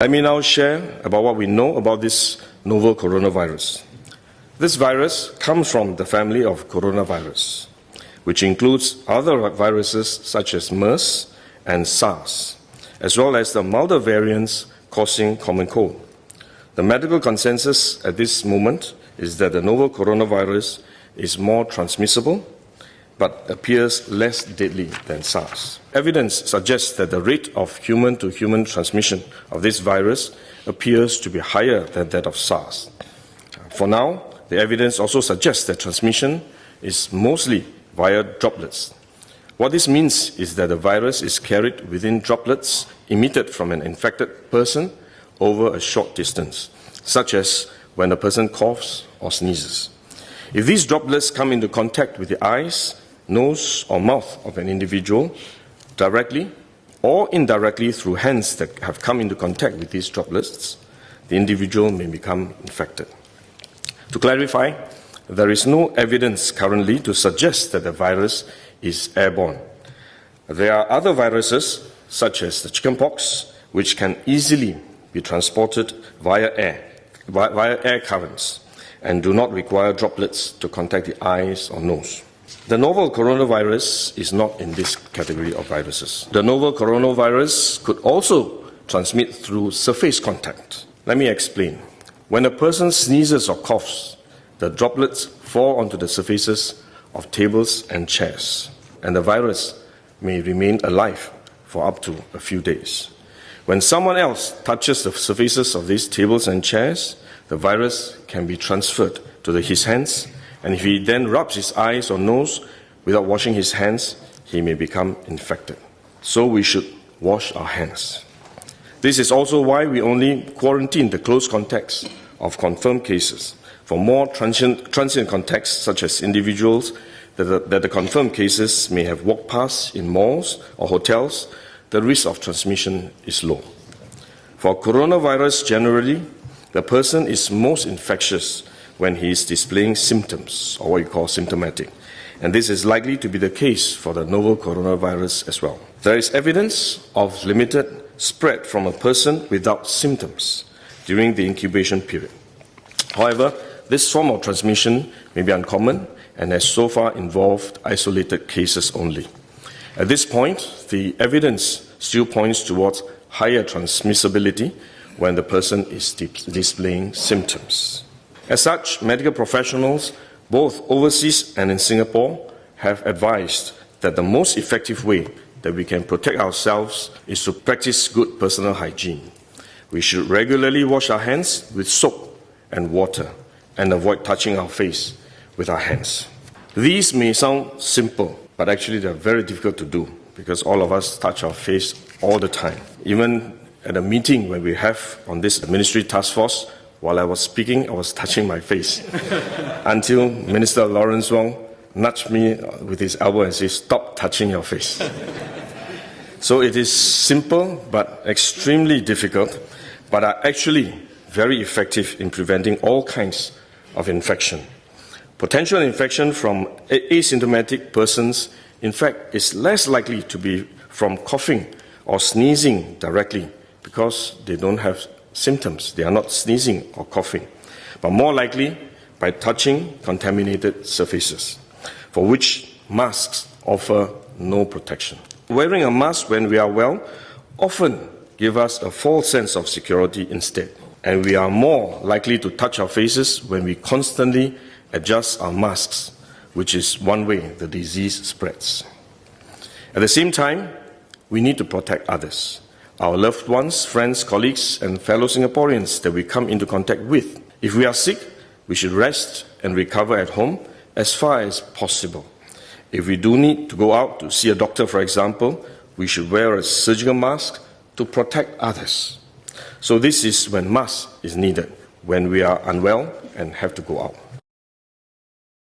Let me now share about what we know about this novel coronavirus. This virus comes from the family of coronavirus, which includes other viruses such as MERS and SARS, as well as the milder variants causing common cold. The medical consensus at this moment is that the novel coronavirus is more transmissible but appears less deadly than SARS. Evidence suggests that the rate of human-to-human transmission of this virus appears to be higher than that of SARS. For now, the evidence also suggests that transmission is mostly via droplets. What this means is that the virus is carried within droplets emitted from an infected person over a short distance, such as when a person coughs or sneezes. If these droplets come into contact with the eyes, nose or mouth of an individual, directly or indirectly through hands that have come into contact with these droplets, the individual may become infected. To clarify, there is no evidence currently to suggest that the virus is airborne. There are other viruses, such as the chickenpox, which can easily be transported via air currents and do not require droplets to contact the eyes or nose. The novel coronavirus is not in this category of viruses. The novel coronavirus could also transmit through surface contact. Let me explain. When a person sneezes or coughs, the droplets fall onto the surfaces of tables and chairs, and the virus may remain alive for up to a few days. When someone else touches the surfaces of these tables and chairs, the virus can be transferred to his hands, and if he then rubs his eyes or nose without washing his hands, he may become infected. So we should wash our hands. This is also why we only quarantine the close contacts of confirmed cases. For more transient contacts, such as individuals that the confirmed cases may have walked past in malls or hotels, the risk of transmission is low. For coronavirus generally, the person is most infectious when he is displaying symptoms, or what you call symptomatic. And this is likely to be the case for the novel coronavirus as well. There is evidence of limited spread from a person without symptoms during the incubation period. However, this form of transmission may be uncommon and has so far involved isolated cases only. At this point, the evidence still points towards higher transmissibility when the person is displaying symptoms. As such, medical professionals, both overseas and in Singapore, have advised that the most effective way that we can protect ourselves is to practice good personal hygiene. We should regularly wash our hands with soap and water and avoid touching our face with our hands. These may sound simple, but actually they are very difficult to do because all of us touch our face all the time. Even at a meeting when we have on this ministry task force, while I was speaking, I was touching my face until Minister Lawrence Wong nudged me with his elbow and said, "Stop touching your face." So it is simple but extremely difficult, but are actually very effective in preventing all kinds of infection. Potential infection from asymptomatic persons, in fact, is less likely to be from coughing or sneezing directly because they don't have symptoms. They are not sneezing or coughing, but more likely by touching contaminated surfaces, for which masks offer no protection. Wearing a mask when we are well often gives us a false sense of security instead, and we are more likely to touch our faces when we constantly adjust our masks, which is one way the disease spreads. At the same time, we need to protect others, our loved ones, friends, colleagues, and fellow Singaporeans that we come into contact with. If we are sick, we should rest and recover at home as far as possible. If we do need to go out to see a doctor, for example, we should wear a surgical mask to protect others. So this is when mask is needed, when we are unwell and have to go out.